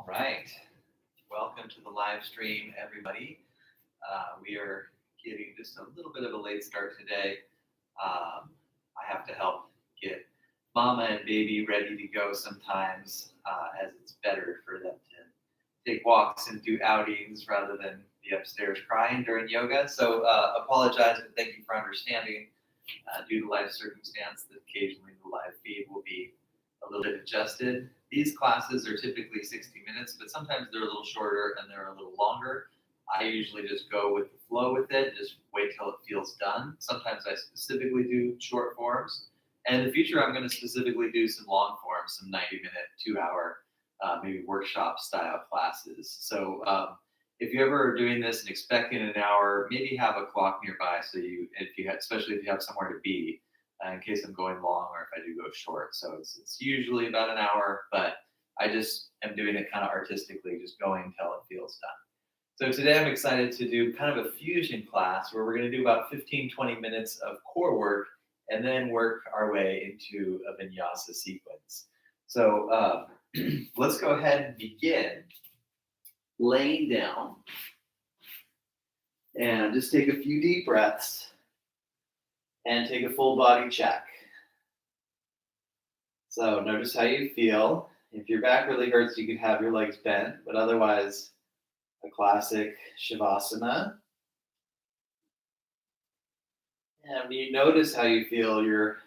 All right. Welcome to the live stream, everybody. We are getting just a little bit of a late start today. I have to help get mama and baby ready to go sometimes, as it's better for them to take walks and do outings rather than be upstairs crying during yoga. So apologize and thank you for understanding due to life circumstance that occasionally the live feed will be a little bit adjusted. These classes are typically 60 minutes, but sometimes they're a little shorter and they're a little longer. I usually just go with the flow with it, just wait till it feels done. Sometimes I specifically do short forms. And in the future, I'm going to specifically do some long forms, some 90-minute, 2-hour, maybe workshop style classes. So if you ever are doing this and expecting an hour, maybe have a clock nearby so especially if you have somewhere to be, in case I'm going long or if I do go short. So it's usually about an hour, but I just am doing it kind of artistically, just going until it feels done. So today I'm excited to do kind of a fusion class where we're going to do about 15-20 minutes of core work and then work our way into a vinyasa sequence. So let's go ahead and begin laying down and just take a few deep breaths and take a full body check. So notice how you feel. If your back really hurts, you can have your legs bent, but otherwise a classic Shavasana. And when you notice how you feel, you're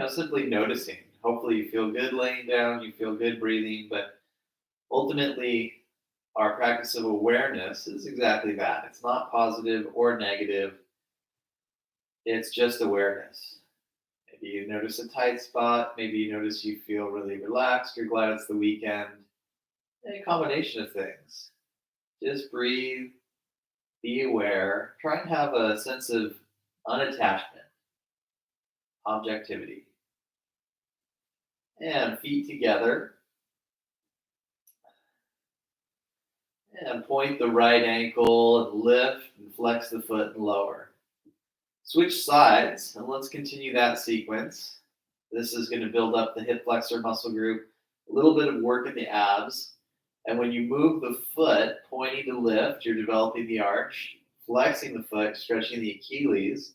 simply noticing. Hopefully you feel good laying down, you feel good breathing, but ultimately our practice of awareness is exactly that. It's not positive or negative. It's just awareness. Maybe you notice a tight spot. Maybe you notice you feel really relaxed. You're glad it's the weekend. A combination of things. Just breathe, be aware, try and have a sense of unattachment, objectivity. And feet together. And point the right ankle and lift and flex the foot and lower. Switch sides and let's continue that sequence. This is going to build up the hip flexor muscle group, a little bit of work in the abs. And when you move the foot, pointing to lift, you're developing the arch, flexing the foot, stretching the Achilles.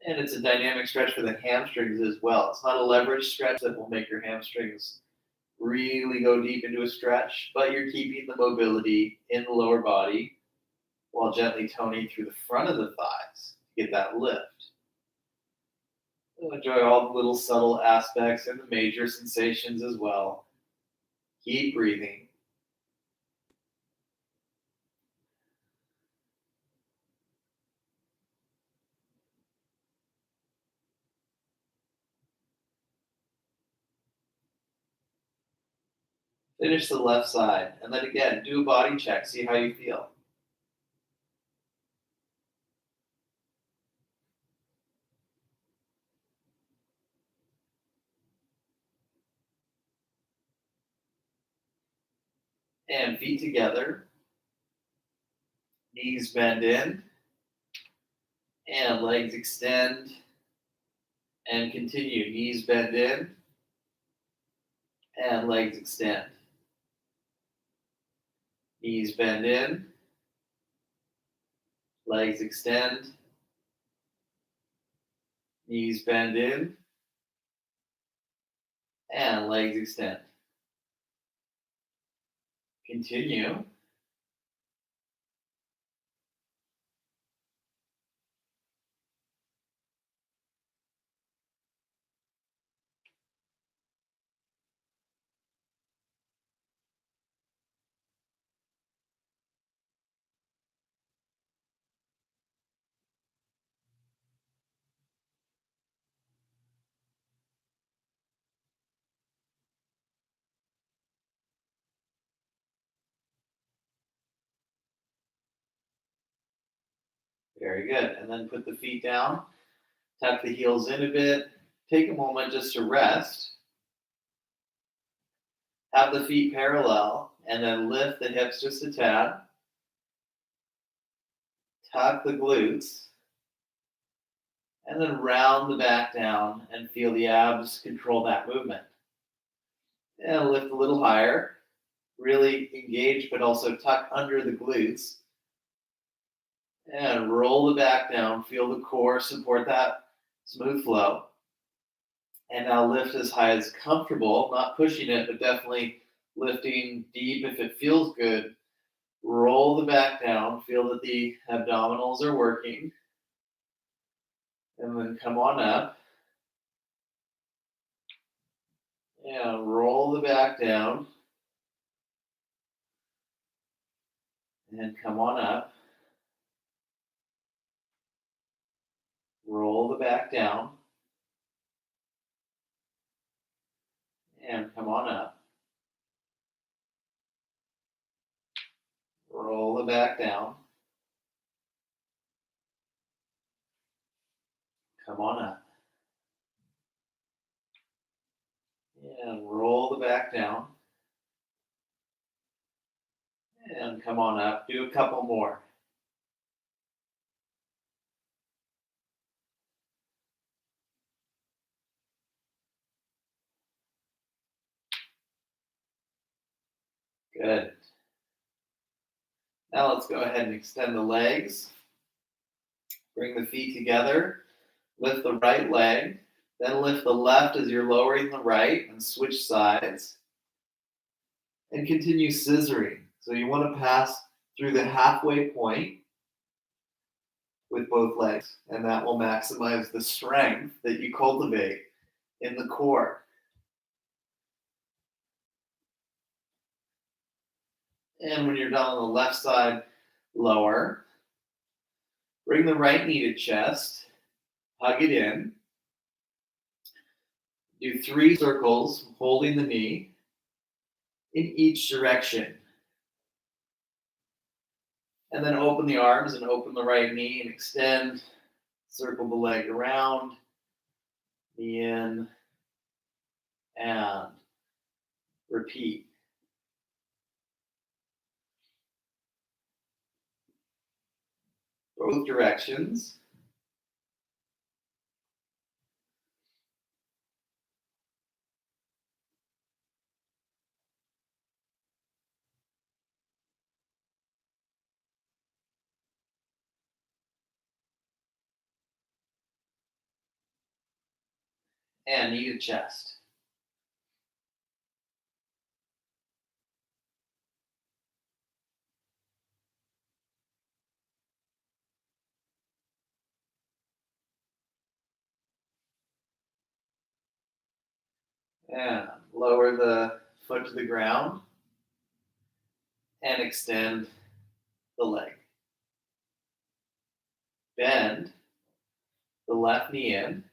And it's a dynamic stretch for the hamstrings as well. It's not a leverage stretch that will make your hamstrings really go deep into a stretch, but you're keeping the mobility in the lower body while gently toning through the front of the thighs to get that lift. You'll enjoy all the little subtle aspects and the major sensations as well. Keep breathing. Finish the left side, and then again, do a body check, see how you feel. And feet together, knees bend in, and legs extend, and continue. Knees bend in, and legs extend. Knees bend in, legs extend, knees bend in, and legs extend. Continue. Very good. And then put the feet down, tuck the heels in a bit, take a moment just to rest. Have the feet parallel, and then lift the hips just a tad. Tuck the glutes, and then round the back down and feel the abs control that movement. And lift a little higher. really engage, but also tuck under the glutes. And roll the back down. Feel the core support that smooth flow. And now lift as high as comfortable, not pushing it, but definitely lifting deep if it feels good. Roll the back down. Feel that the abdominals are working. And then come on up. And roll the back down. And come on up. Roll the back down. And come on up. Roll the back down. Come on up. And roll the back down. And come on up. Do a couple more. Good. Now let's go ahead and extend the legs. Bring the feet together. Lift the right leg. Then lift the left as you're lowering the right and switch sides. And continue scissoring. So you want to pass through the halfway point with both legs. And that will maximize the strength that you cultivate in the core. And when you're done on the left side, lower. Bring the right knee to chest. Hug it in. Do 3 circles, holding the knee in each direction. And then open the arms and open the right knee and extend. Circle the leg around. Knee in. And repeat. Both directions. And knee to chest. And lower the foot to the ground and extend the leg. Bend the left knee in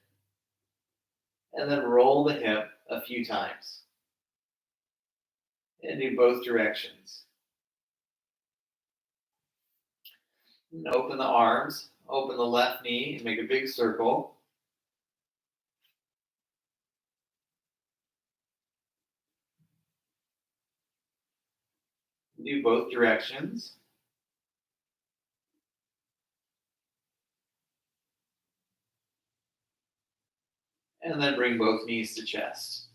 and then roll the hip a few times. And do both directions. And open the arms, open the left knee and make a big circle. Do both directions. And then bring both knees to chest.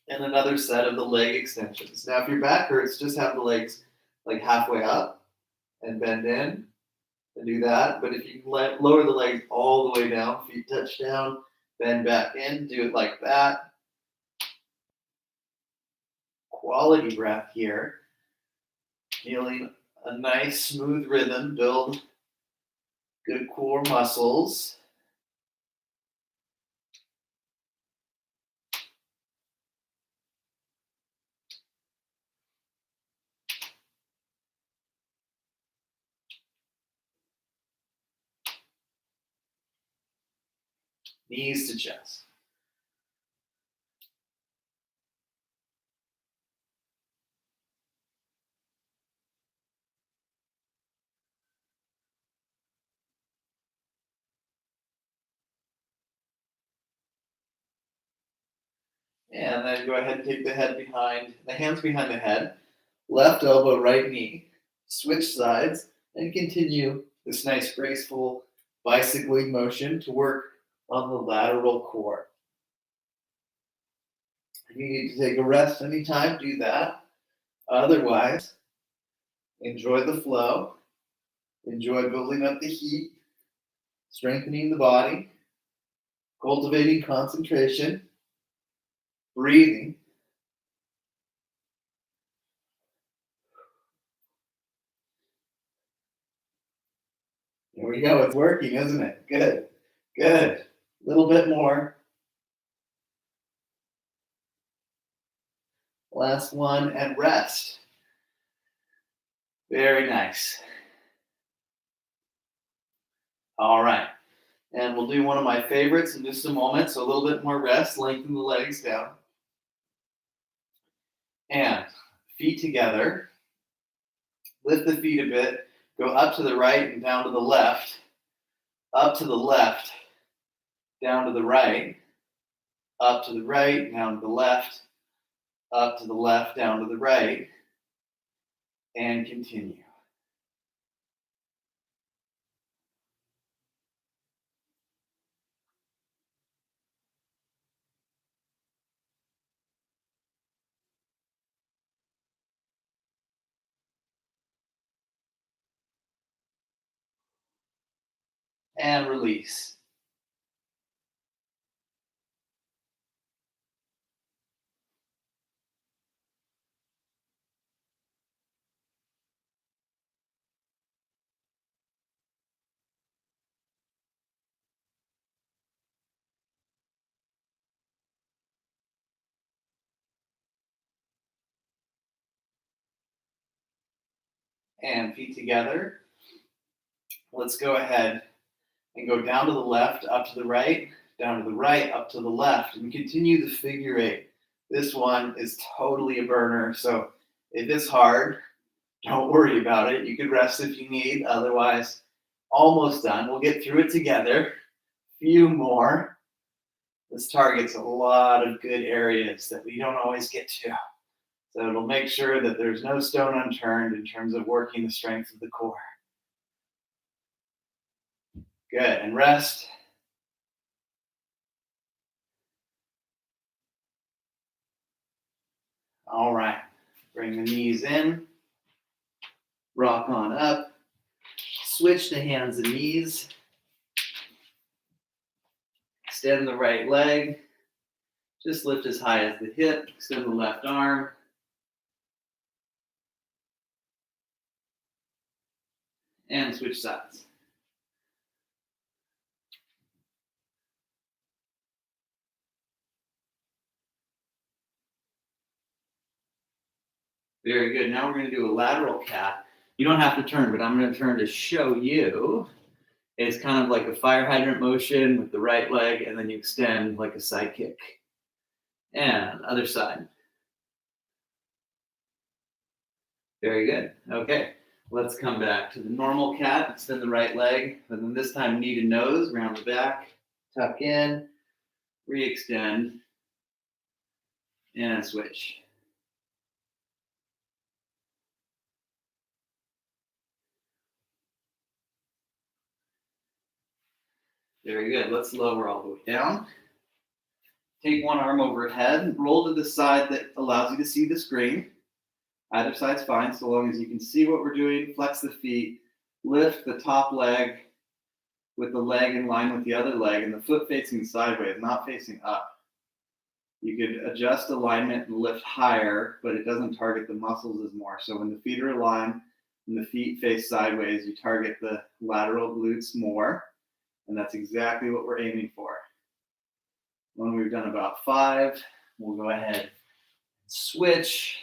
And another set of the leg extensions. Now, if your back hurts, just have the legs like halfway up and bend in and do that. But if you lower the legs all the way down, feet touch down, bend back in, do it like that. Quality breath here. Feeling a nice smooth rhythm, build good core muscles. Knees to chest. And then go ahead and take the hands behind the head, left elbow, right knee, switch sides, and continue this nice graceful bicycling motion to work on the lateral core. If you need to take a rest anytime, do that. Otherwise, enjoy the flow, enjoy building up the heat, strengthening the body, cultivating concentration, breathing. There we go. It's working, isn't it? Good. Good. A little bit more. Last one and rest. Very nice. All right. And we'll do one of my favorites in just a moment. So a little bit more rest, lengthen the legs down. And feet together. Lift the feet a bit. Go up to the right and down to the left. Up to the left, down to the right. Up to the right, down to the left. Up to the left, down to the right. And continue. And release. And feet together. Let's go ahead and go down to the left, up to the right, down to the right, up to the left, and continue the figure eight. This one is totally a burner, so if it's hard, don't worry about it. You can rest if you need, otherwise, almost done. We'll get through it together. Few more. This targets a lot of good areas that we don't always get to. So it'll make sure that there's no stone unturned in terms of working the strength of the core. Good, and rest. All right, bring the knees in, rock on up, switch to hands and knees, extend the right leg, just lift as high as the hip, extend the left arm, and switch sides. Very good. Now we're going to do a lateral cat. You don't have to turn, but I'm going to turn to show you. It's kind of like a fire hydrant motion with the right leg, and then you extend like a side kick. And other side. Very good. Okay, let's come back to the normal cat. Extend the right leg, but then this time knee to nose, round the back, tuck in, re-extend, and switch. Very good. Let's lower all the way down. Take one arm overhead, roll to the side that allows you to see the screen. Either side's fine, so long as you can see what we're doing. Flex the feet, lift the top leg with the leg in line with the other leg, and the foot facing sideways, not facing up. You could adjust alignment and lift higher, but it doesn't target the muscles as more. So when the feet are aligned and the feet face sideways, you target the lateral glutes more, and that's exactly what we're aiming for. When we've done about 5, we'll go ahead and switch,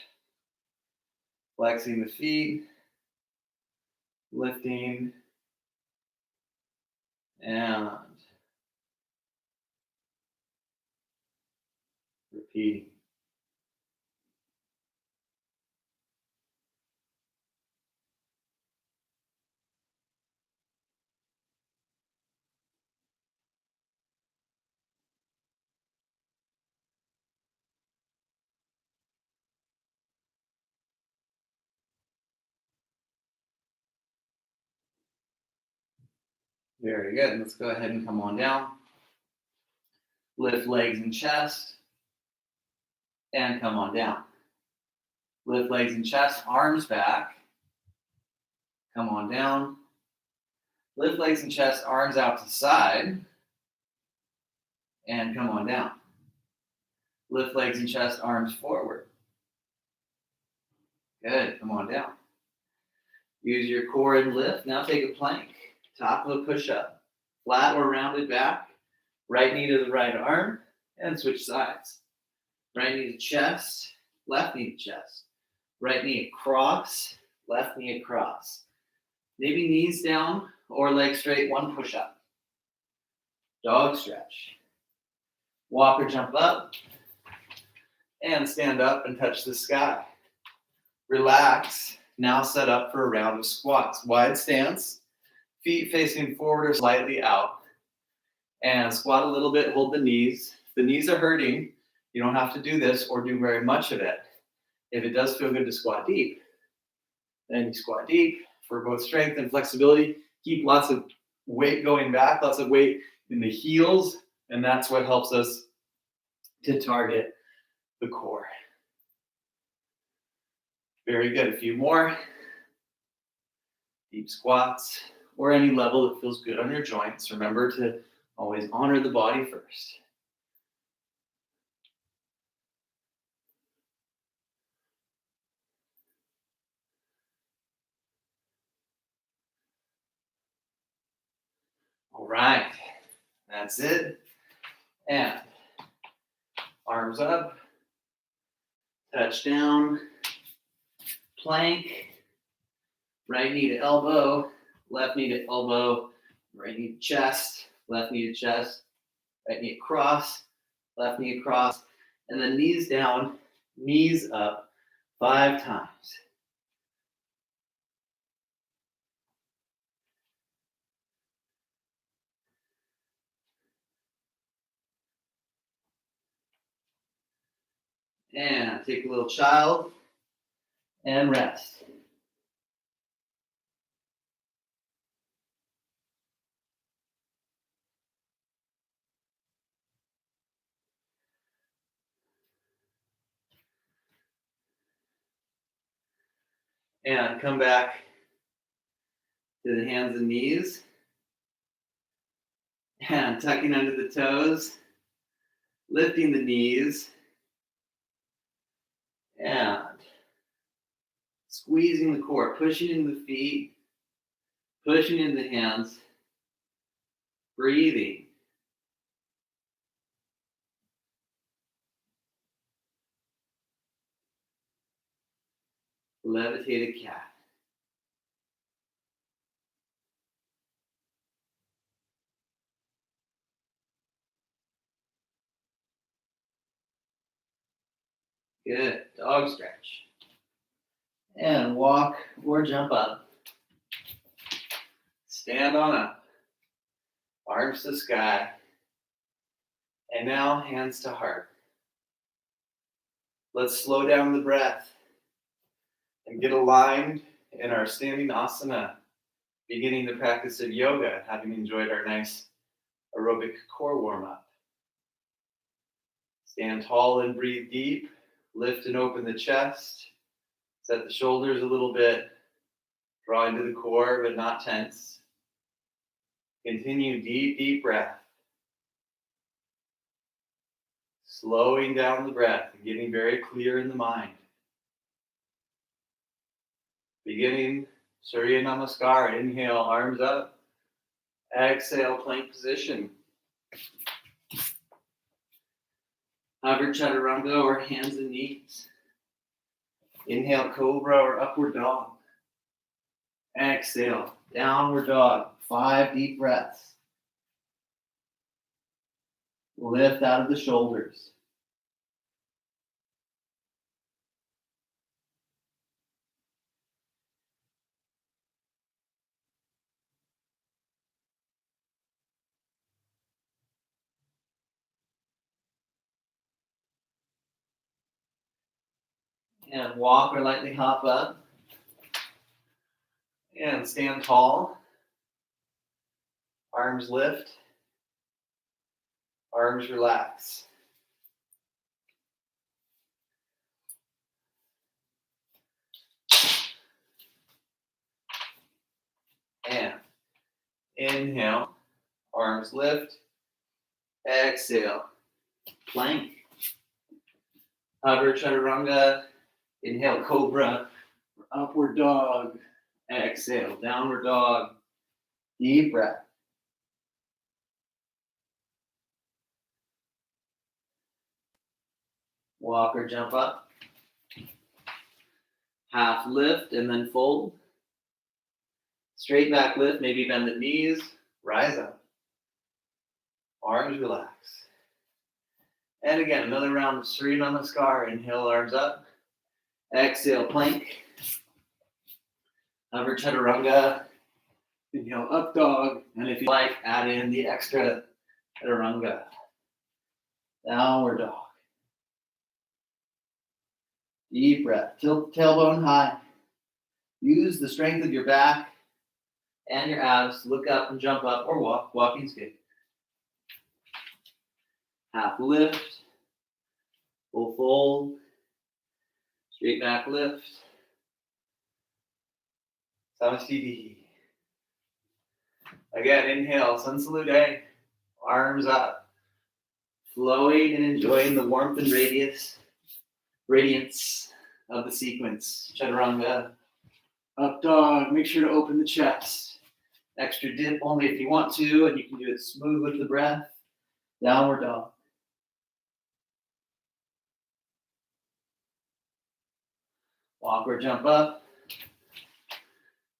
flexing the feet, lifting, and repeating. Very good. Let's go ahead and come on down. Lift legs and chest, and come on down. Lift legs and chest, arms back. Come on down. Lift legs and chest, arms out to the side. And come on down. Lift legs and chest, arms forward. Good, come on down. Use your core and lift. Now take a plank. Top of a push-up. Flat or rounded back. Right knee to the right arm. And switch sides. Right knee to chest. Left knee to chest. Right knee across. Left knee across. Maybe knees down or legs straight. One push-up. Dog stretch. Walk or jump up. And stand up and touch the sky. Relax. Now set up for a round of squats. Wide stance. Feet facing forward or slightly out. And squat a little bit, hold the knees. If the knees are hurting, you don't have to do this or do very much of it. If it does feel good to squat deep, then you squat deep for both strength and flexibility. Keep lots of weight going back, lots of weight in the heels, and that's what helps us to target the core. Very good. A few more. Deep squats or any level that feels good on your joints. Remember to always honor the body first. All right. That's it. And arms up. Touch down. Plank. Right knee to elbow. Left knee to elbow. Right knee to chest. Left knee to chest. Right knee across. Left knee across. And then knees down. Knees up 5 times. And take a little child and rest. And come back to the hands and knees. And tucking under the toes. Lifting the knees. And squeezing the core, pushing in the feet, pushing in the hands, breathing. Levitated cat. Good. Dog stretch. And walk or jump up. Stand on up. Arms to sky. And now hands to heart. Let's slow down the breath and get aligned in our standing asana, beginning the practice of yoga, having enjoyed our nice aerobic core warm-up. Stand tall and breathe deep. Lift and open the chest. Set the shoulders a little bit. Draw into the core, but not tense. Continue deep, deep breath. Slowing down the breath and getting very clear in the mind. Beginning Surya Namaskar. Inhale, arms up. Exhale, plank position. Hover Chaturanga or hands and knees. Inhale, Cobra or Upward Dog. Exhale, Downward Dog. 5 deep breaths. Lift out of the shoulders. And walk or lightly hop up. And stand tall. Arms lift. Arms relax. And inhale, arms lift. Exhale, plank. Hover chaturanga. Inhale, cobra. Upward dog. Exhale, downward dog. Deep breath. Walk or jump up. Half lift and then fold. Straight back lift, maybe bend the knees. Rise up. Arms relax. And again, another round of Surya Namaskar. Inhale, arms up. Exhale, plank. Hover chaturanga. Inhale, up dog. And if you like, add in the extra chaturanga. Downward dog. Deep breath. Tilt the tailbone high. Use the strength of your back and your abs to look up and jump up or walk. Walking's good. Half lift. Full fold. Straight back lift. Samastiti. Again, inhale, sun salute. Arms up. Flowing and enjoying the warmth and radiance of the sequence. Chaturanga. Up dog. Make sure to open the chest. Extra dip only if you want to, and you can do it smooth with the breath. Downward dog. Walk or jump up.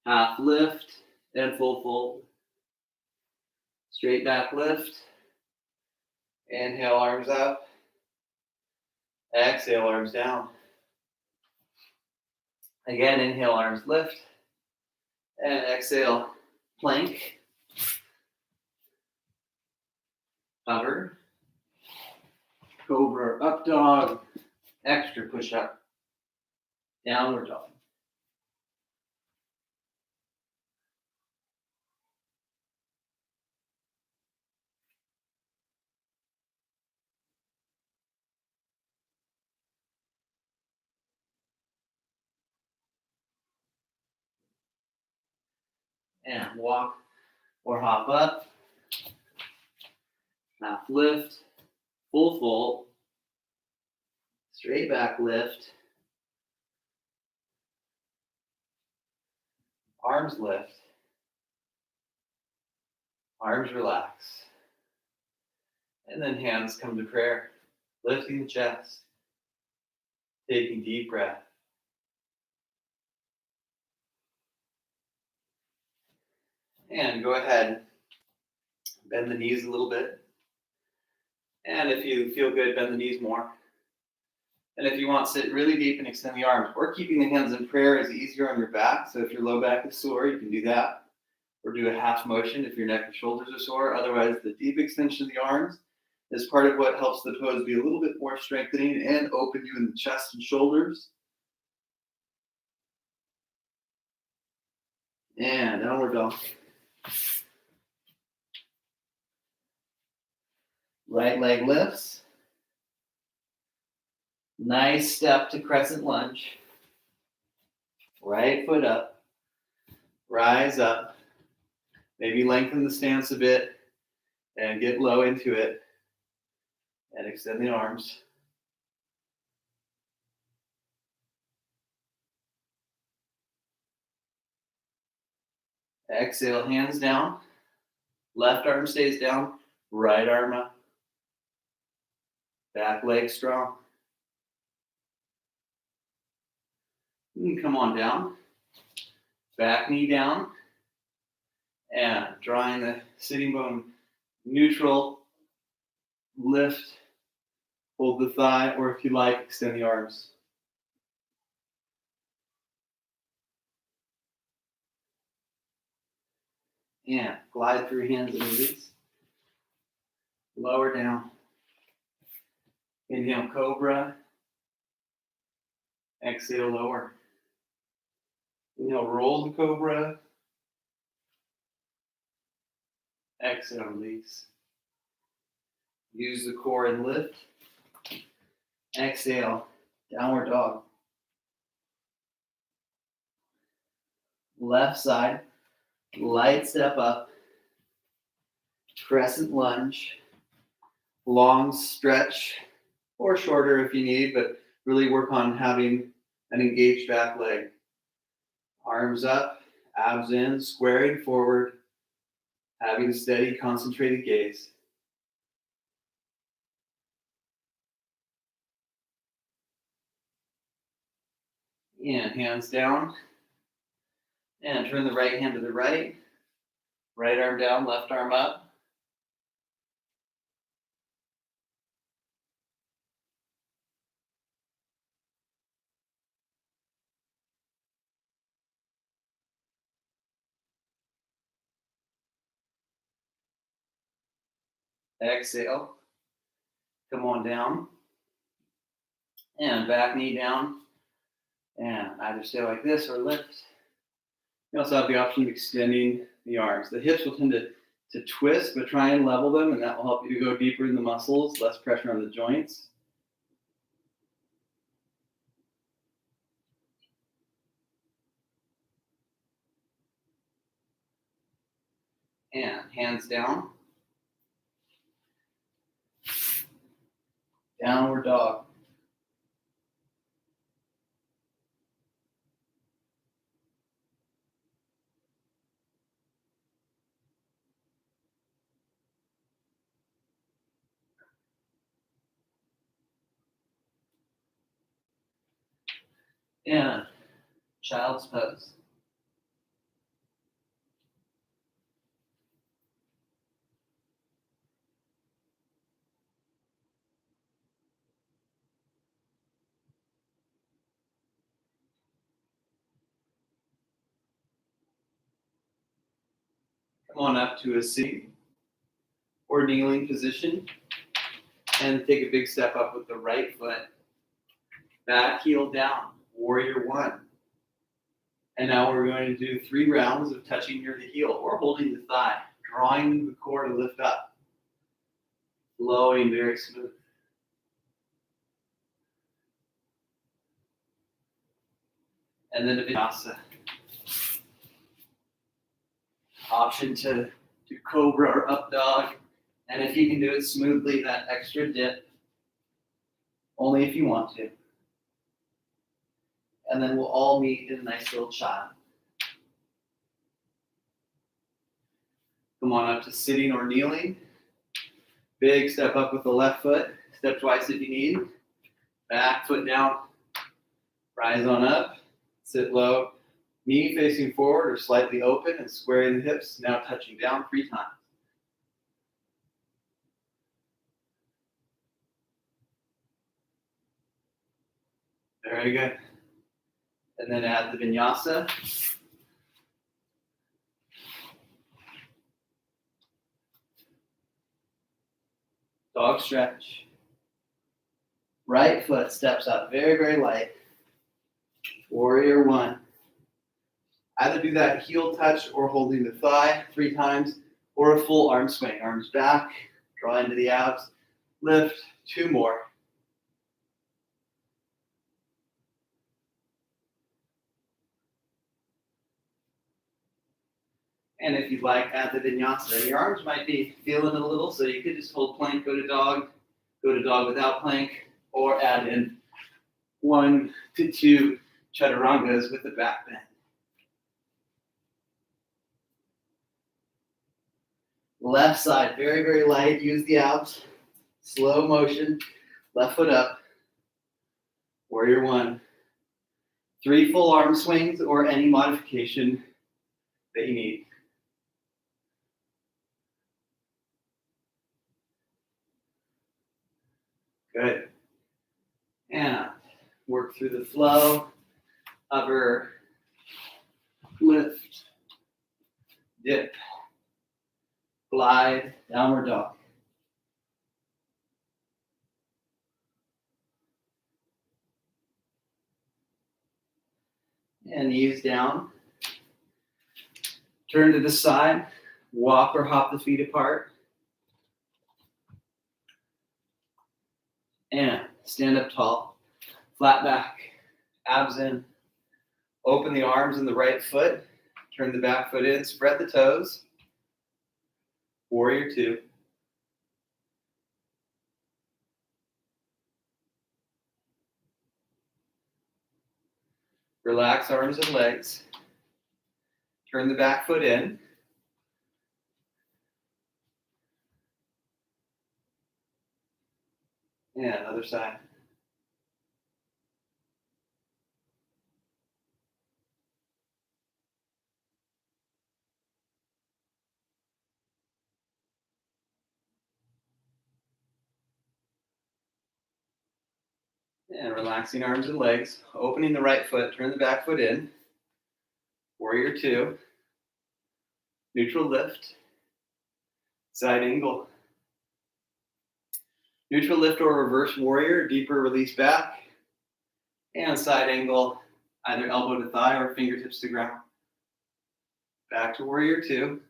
Half lift and full fold. Straight back lift. Inhale, arms up. Exhale, arms down. Again, inhale, arms lift. And exhale, plank. Hover. Cobra, up dog. Extra push up. Downward dog. And walk or hop up. Half lift. Full fold. Straight back lift. Arms lift. Arms relax. And then hands come to prayer. Lifting the chest. Taking deep breath. And go ahead. Bend the knees a little bit. And if you feel good, bend the knees more. And if you want, sit really deep and extend the arms. Or keeping the hands in prayer is easier on your back. So if your low back is sore, you can do that. Or do a half motion if your neck and shoulders are sore. Otherwise, the deep extension of the arms is part of what helps the pose be a little bit more strengthening and open you in the chest and shoulders. And downward dog. Right leg lifts. Nice step to crescent lunge. Right foot up. Rise up. Maybe lengthen the stance a bit and get low into it. And extend the arms. Exhale, hands down. Left arm stays down. Right arm up. Back leg strong. You can come on down. Back knee down. And drawing the sitting bone neutral. Lift. Hold the thigh, or if you like, extend the arms. And glide through hands and release. Lower down. Inhale, cobra. Exhale, lower. Inhale, roll the cobra. Exhale, release. Use the core and lift. Exhale, downward dog. Left side, Light step up, crescent lunge, long stretch, or shorter if you need, but really work on having an engaged back leg. Arms up, abs in, squaring forward, having a steady, concentrated gaze. And hands down. And turn the right hand to the right. Right arm down, left arm up. Exhale. Come on down. And back knee down. And either stay like this or lift. You also have the option of extending the arms. The hips will tend to twist, but try and level them, and that will help you to go deeper in the muscles, less pressure on the joints. And hands down. Downward dog. And child's pose. Come on up to a sitting or kneeling position. And take a big step up with the right foot. Back heel down, warrior one. And now we're going to do 3 rounds of touching near the heel or holding the thigh, drawing the core to lift up. Flowing very smooth. And then a vinyasa. Option to do cobra or up dog. And if you can do it smoothly, that extra dip, only if you want to. And then we'll all meet in a nice little child. Come on up to sitting or kneeling. Big step up with the left foot. Step twice if you need. Back foot down. Rise on up. Sit low. Knee facing forward or slightly open and squaring the hips. Now touching down 3 times. Very good. And then add the vinyasa. Dog stretch. Right foot steps up very, very light. Warrior one. Either do that heel touch or holding the thigh 3 times, or a full arm swing. Arms back, draw into the abs, lift, 2 more. And if you'd like, add the vinyasa. Your arms might be feeling it a little, so you could just hold plank, go to dog without plank, or add in 1 to 2 chaturangas with the back bend. Left side, very, very light. Use the abs. Slow motion. Left foot up. Warrior one. 3 full arm swings or any modification that you need. Good. And work through the flow. Hover. Lift. Dip. Glide. Downward dog. And knees down. Turn to the side. Walk or hop the feet apart. And stand up tall. Flat back. Abs in. Open the arms and the right foot. Turn the back foot in, spread the toes. Warrior two. Relax arms and legs. Turn the back foot in. And other side. And relaxing arms and legs. Opening the right foot, turn the back foot in. Warrior two. Neutral lift. Side angle. Neutral lift or reverse warrior, deeper release back. And side angle, either elbow to thigh or fingertips to ground. Back to warrior two.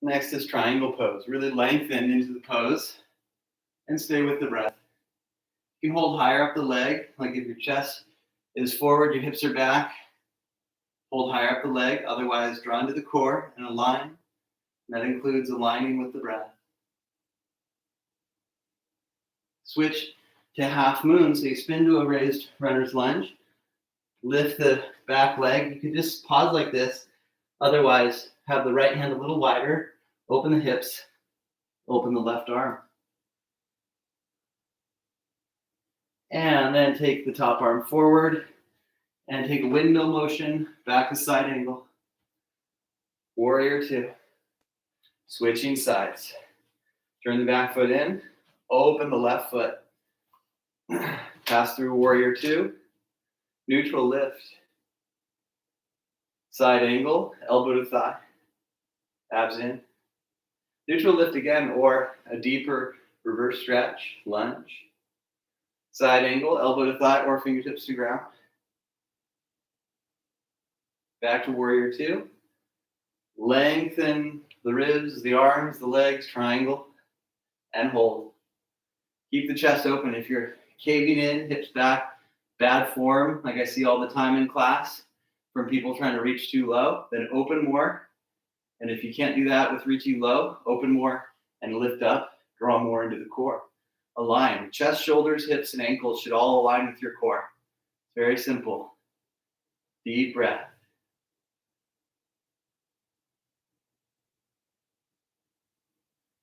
Next is triangle pose. Really lengthen into the pose and stay with the breath. You can hold higher up the leg, like if your chest is forward, your hips are back. Hold higher up the leg, otherwise draw into the core and align. That includes aligning with the breath. Switch to half moon, so you spin to a raised runner's lunge. Lift the back leg. You can just pause like this. Otherwise, have the right hand a little wider. Open the hips. Open the left arm. And then take the top arm forward and take a windmill motion back to side angle. Warrior two. Switching sides. Turn the back foot in. Open the left foot. Pass through warrior two. Neutral lift. Side angle, elbow to thigh. Abs in. Neutral lift again, or a deeper reverse stretch, lunge. Side angle, elbow to thigh or fingertips to ground. Back to warrior two. Lengthen the ribs, the arms, the legs, triangle, and hold. Keep the chest open. If you're caving in, hips back, bad form, like I see all the time in class from people trying to reach too low, then open more. And if you can't do that with reaching low, open more and lift up, draw more into the core. Align. Chest, shoulders, hips, and ankles should all align with your core. Very simple. Deep breath.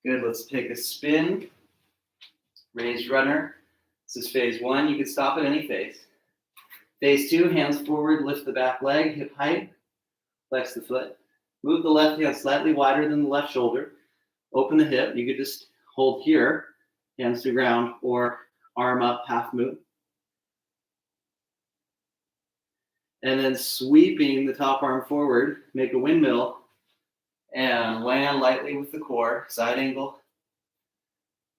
Good, let's take a spin. Raised runner. This is phase one. You can stop at any phase. Phase two, hands forward, lift the back leg, hip height, flex the foot. Move the left hand slightly wider than the left shoulder. Open the hip. You could just hold here, hands to ground, or arm up, half move. And then sweeping the top arm forward, make a windmill, and land lightly with the core, side angle,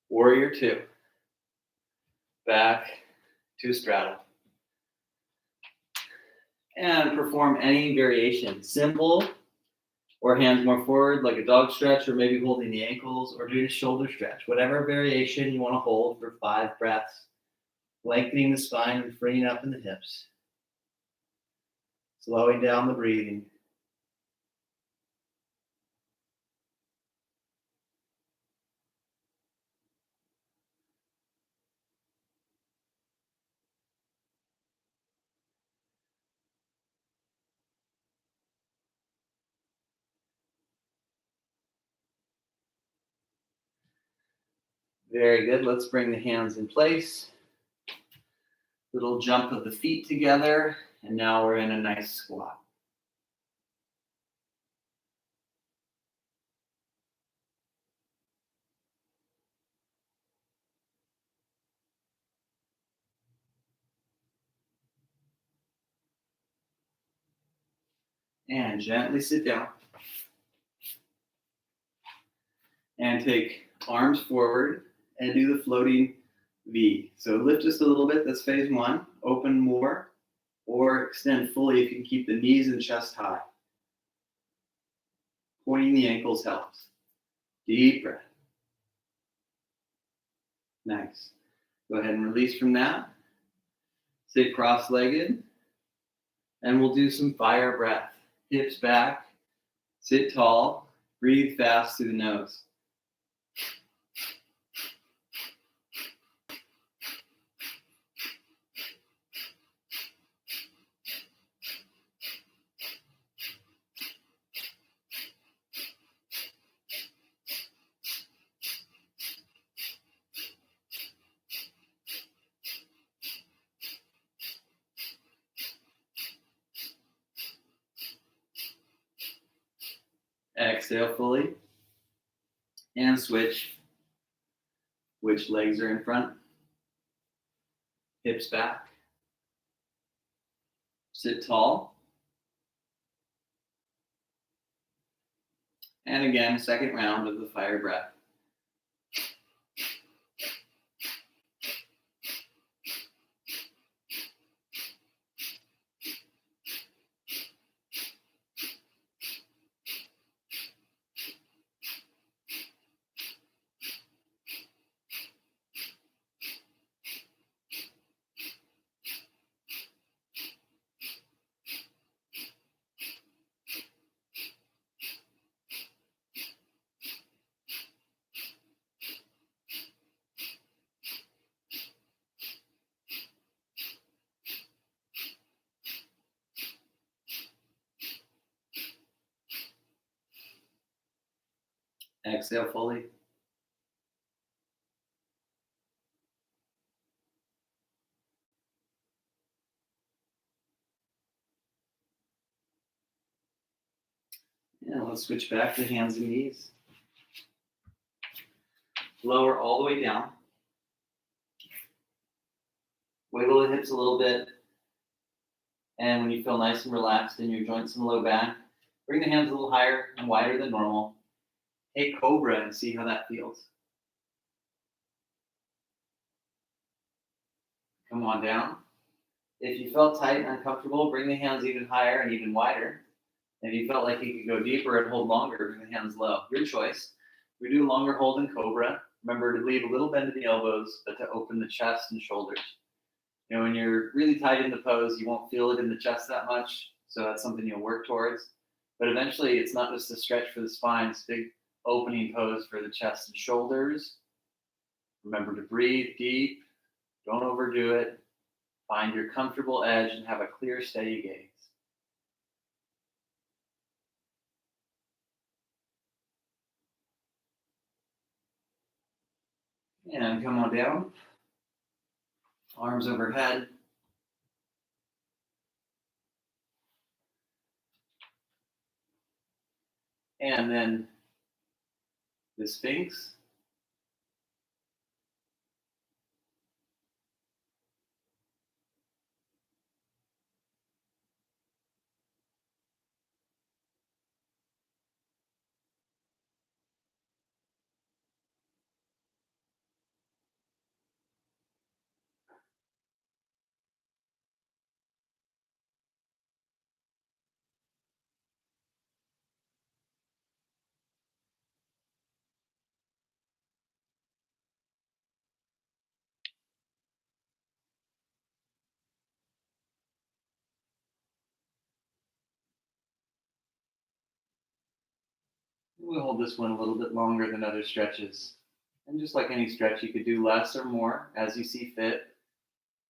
warrior two. Back to straddle. And perform any variation, simple, or hands more forward like a dog stretch, or maybe holding the ankles, or doing a shoulder stretch. Whatever variation you want to hold for 5 breaths, lengthening the spine and freeing up in the hips. Slowing down the breathing. Very good. Let's bring the hands in place. Little jump of the feet together. And now we're in a nice squat. And gently sit down. And take arms forward and do the floating V. So lift just a little bit. That's phase one. Open more or extend fully if you can keep the knees and chest high. Pointing the ankles helps. Deep breath. Nice. Go ahead and release from that. Sit cross-legged. And we'll do some fire breath. hips back, sit tall, breathe fast through the nose. Exhale fully and switch. Which legs are in front? Hips back. Sit tall. And again, second round of the fire breath. Exhale fully. And let's switch back to hands and knees. Lower all the way down. Wiggle the hips a little bit. And when you feel nice and relaxed in your joints and low back, bring the hands a little higher and wider than normal. Take Cobra and see how that feels. Come on down. If you felt tight and uncomfortable, bring the hands even higher and even wider. If you felt like you could go deeper and hold longer, bring the hands low. Your choice. We do longer hold in Cobra. Remember to leave a little bend in the elbows, but to open the chest and shoulders. You know, when you're really tight in the pose, you won't feel it in the chest that much. So that's something you'll work towards. But eventually, it's not just a stretch for the spine. It's a big opening pose for the chest and shoulders. Remember to breathe deep. Don't overdo it. Find your comfortable edge and have a clear, steady gaze. And come on down. Arms overhead. And then the Sphinx. We'll hold this one a little bit longer than other stretches. And just like any stretch, you could do less or more as you see fit.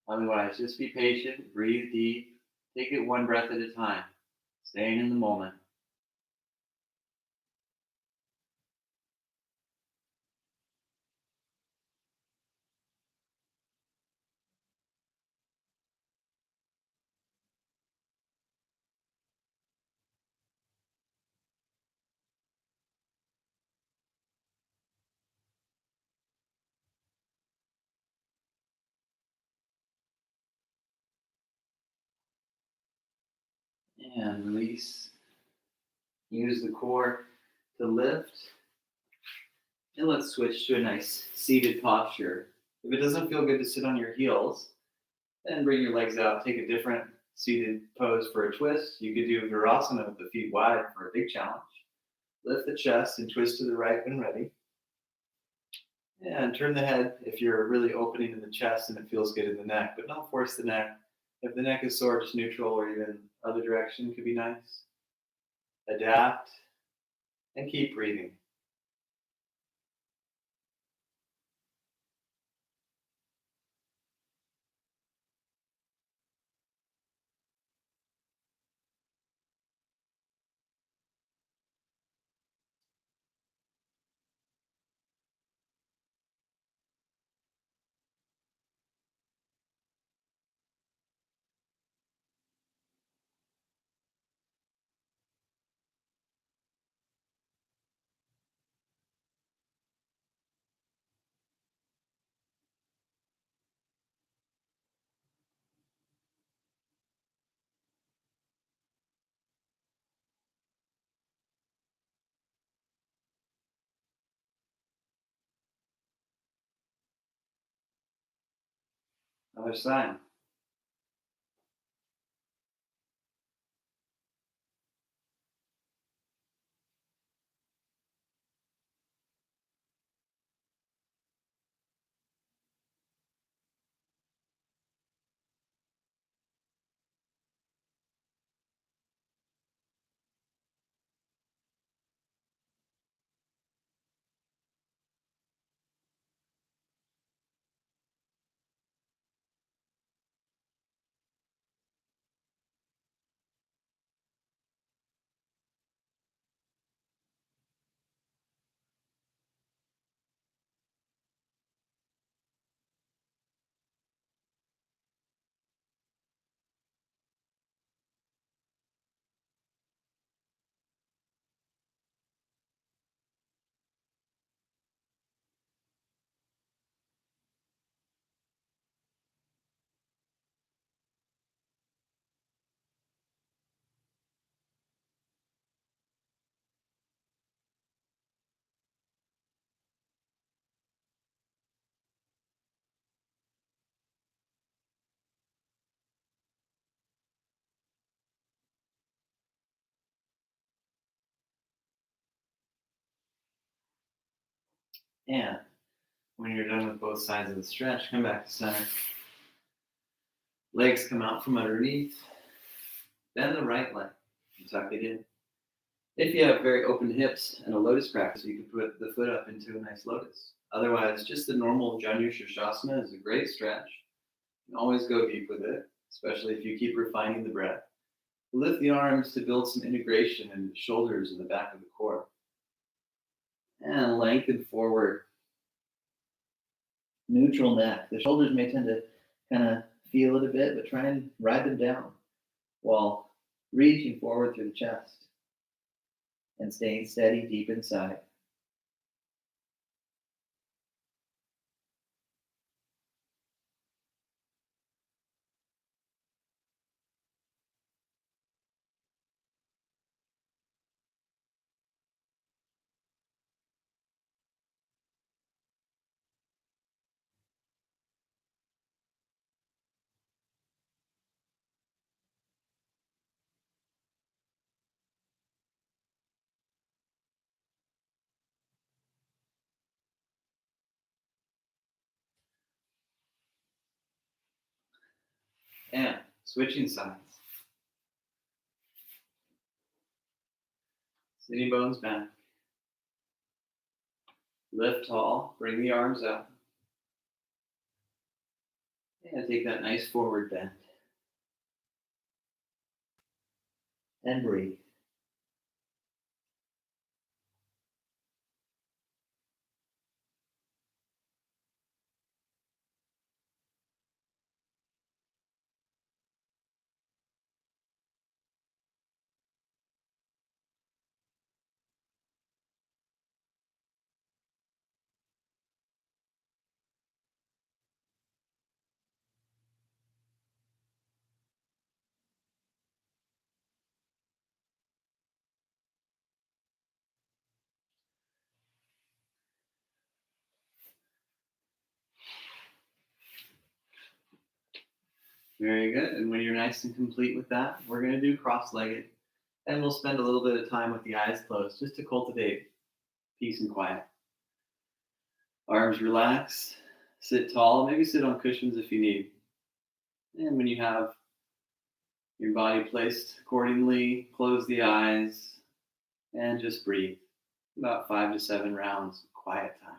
Otherwise, just be patient, breathe deep, take it one breath at a time, staying in the moment. And release. Use the core to lift. And let's switch to a nice seated posture. If it doesn't feel good to sit on your heels, then bring your legs out. Take a different seated pose for a twist. You could do Virasana with the feet wide for a big challenge. Lift the chest and twist to the right when ready. And turn the head if you're really opening in the chest and it feels good in the neck, but don't force the neck. If the neck is sore, just neutral or even other direction could be nice. adapt, and keep breathing. Other side. And when you're done with both sides of the stretch, come back to center. Legs come out from underneath. Bend the right leg and tuck it in. If you have very open hips and a lotus practice, you can put the foot up into a nice lotus. Otherwise, just the normal Janu Shirshasana is a great stretch. You can always go deep with it, especially if you keep refining the breath. Lift the arms to build some integration in the shoulders and the back of the core. And lengthen forward. Neutral neck. The shoulders may tend to kind of feel it a bit, but try and ride them down while reaching forward through the chest and staying steady deep inside. And switching sides. Sitting bones back. Lift tall. Bring the arms up. And take that nice forward bend. And breathe. Very good. And when you're nice and complete with that, we're going to do cross-legged. And we'll spend a little bit of time with the eyes closed just to cultivate peace and quiet. Arms relaxed. Sit tall. Maybe sit on cushions if you need. And when you have your body placed accordingly, close the eyes. and just breathe. About 5 to 7 rounds of quiet time.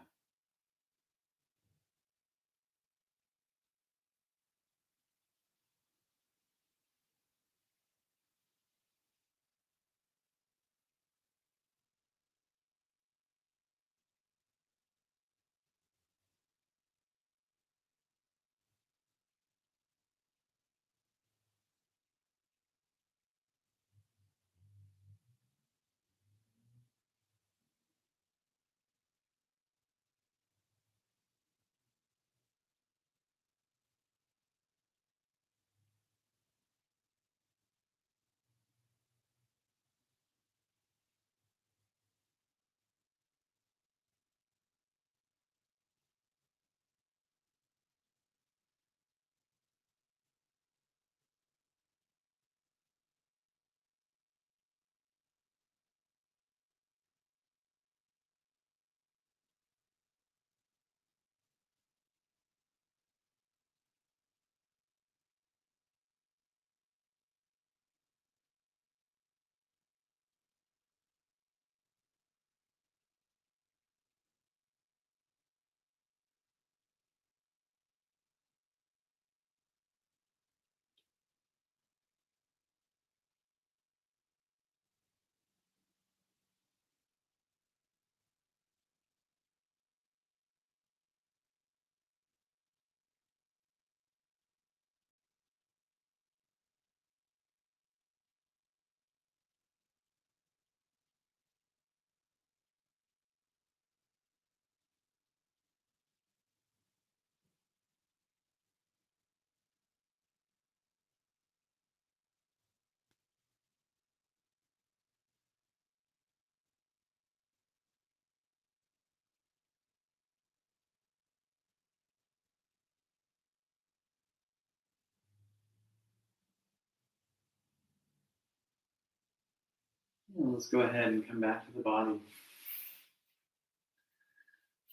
And let's go ahead and come back to the body.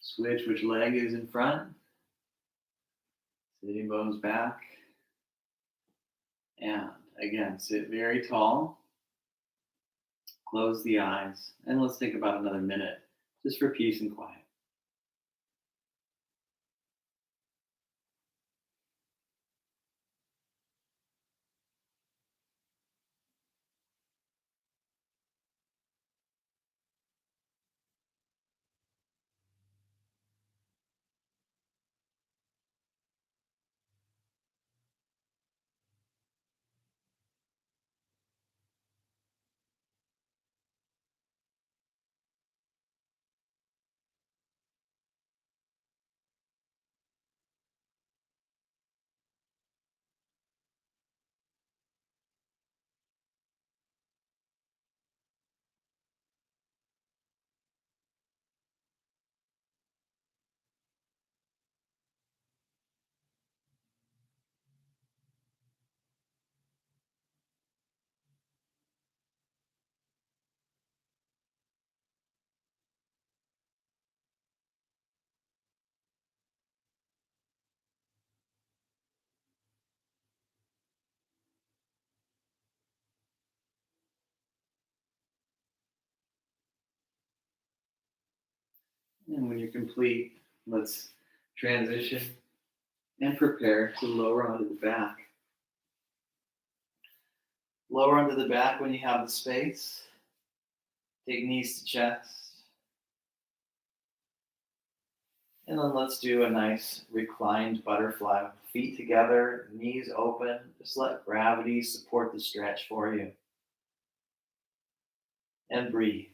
Switch which leg is in front. Sitting bones back. And again, sit very tall. Close the eyes. And let's take about another minute just for peace and quiet. And when you're complete, let's transition and prepare to lower onto the back. Lower onto the back when you have the space. Take knees to chest. And then let's do a nice reclined butterfly. Feet together, knees open. Just let gravity support the stretch for you. And breathe.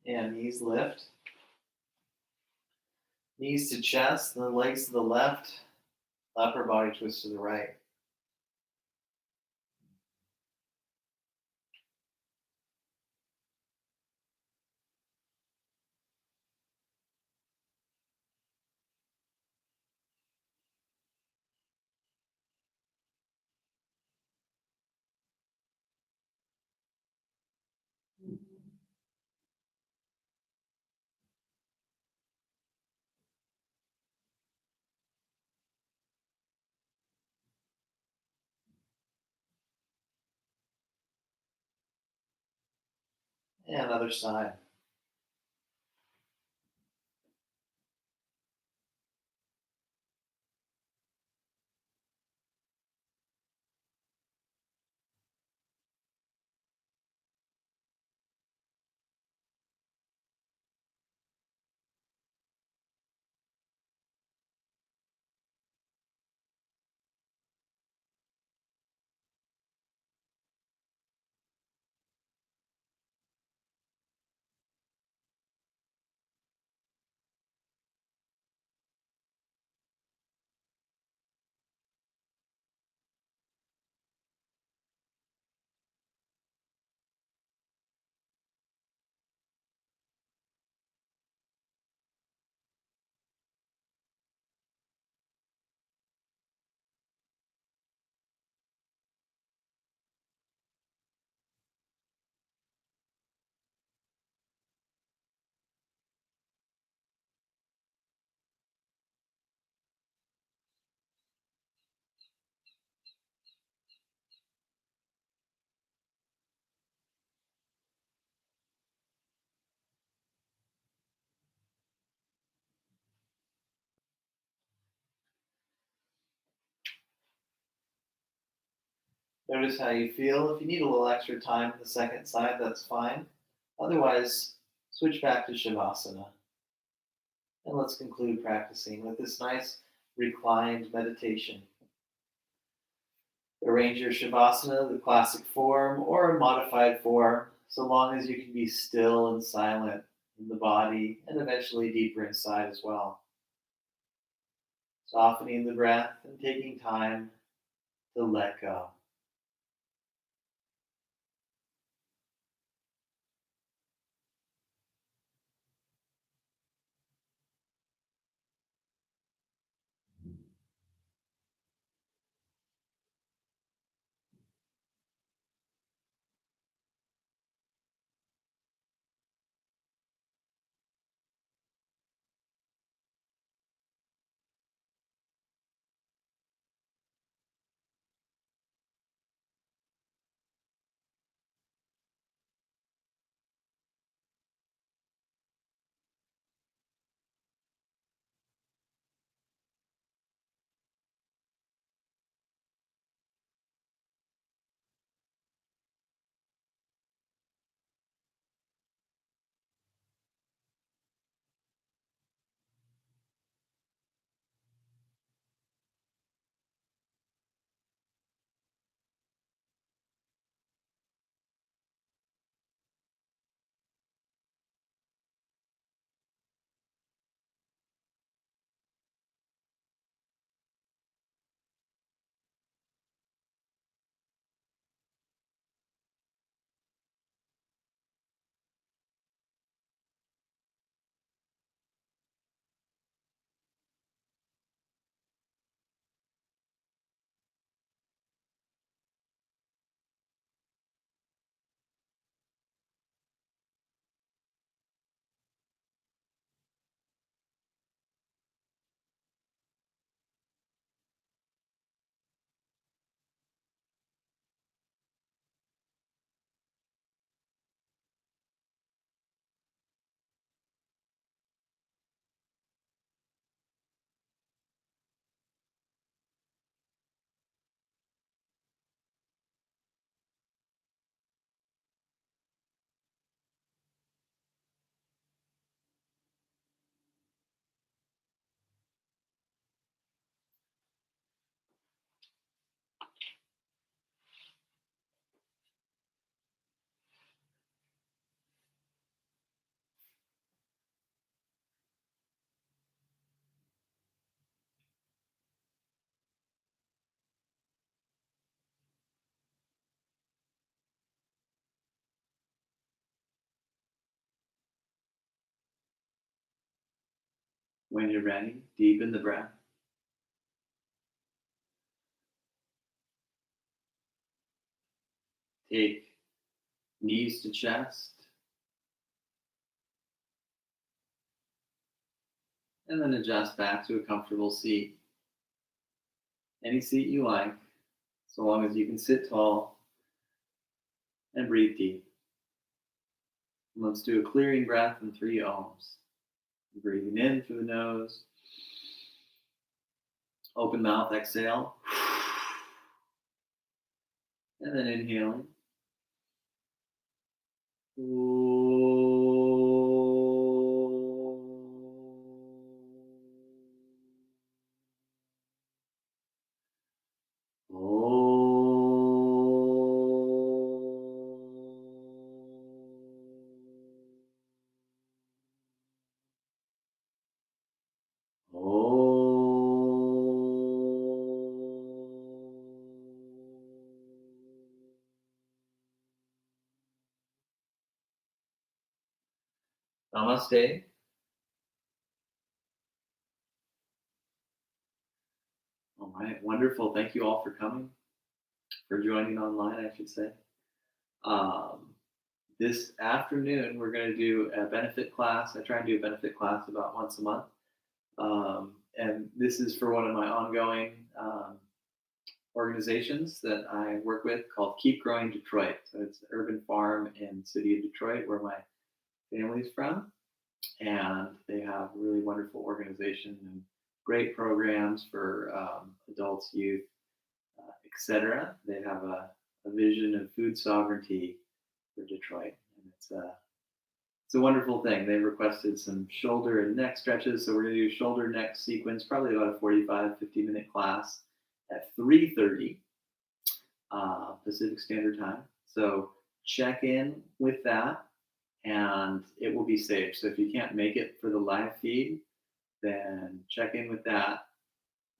And knees lift. Knees to chest, and then legs to the left. Upper body twist to the right. And other side. Notice how you feel. If you need a little extra time on the second side, that's fine. Otherwise, switch back to Shavasana. And let's conclude practicing with this nice reclined meditation. Arrange your Shavasana, the classic form or a modified form, so long as you can be still and silent in the body and eventually deeper inside as well. Softening the breath and taking time to let go. When you're ready, deepen the breath. Take knees to chest. And then adjust back to a comfortable seat. Any seat you like, so long as you can sit tall and breathe deep. Let's do a clearing breath in 3 ohms. Breathing in through the nose. Open mouth, exhale. And then inhaling. Namaste. All right, wonderful. Thank you all for coming, for joining online, I should say. This afternoon, we're going to do a benefit class. I try and do a benefit class about once a month. And this is for one of my ongoing organizations that I work with called Keep Growing Detroit. So it's an urban farm in the city of Detroit where my family's from. And they have a really wonderful organization and great programs for adults, youth, etc. They have a vision of food sovereignty for Detroit. And it's a wonderful thing. They requested some shoulder and neck stretches. So we're going to do shoulder neck sequence, probably about a 45, 50-minute class at 3:30 Pacific Standard Time. So check in with that and it will be saved. So if you can't make it for the live feed, then check in with that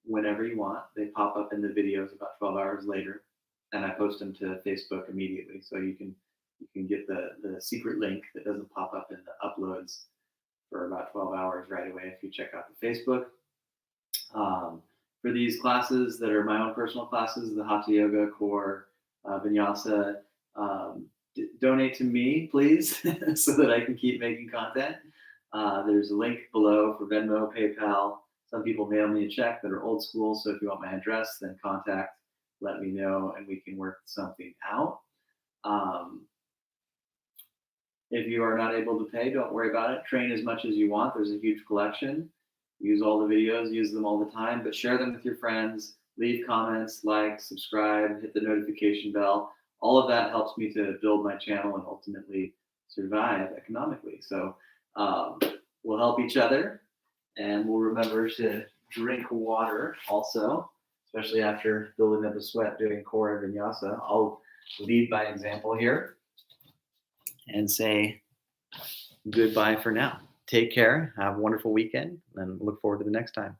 whenever you want. They pop up in the videos about 12 hours later, and I post them to Facebook immediately. So you can get the secret link that doesn't pop up in the uploads for about 12 hours right away if you check out the Facebook. For these classes that are my own personal classes, the Hatha Yoga, Core, Vinyasa, donate to me, please, so that I can keep making content. There's a link below for Venmo, PayPal. Some people mail me a check that are old school, so if you want my address, then contact, let me know, and we can work something out. If you are not able to pay, don't worry about it. Train as much as you want. There's a huge collection. Use all the videos, use them all the time, but share them with your friends. Leave comments, like, subscribe, hit the notification bell. All of that helps me to build my channel and ultimately survive economically. So we'll help each other, and we'll remember to drink water also, especially after building up a sweat doing core and vinyasa. I'll lead by example here and say goodbye for now. Take care. Have a wonderful weekend, and look forward to the next time.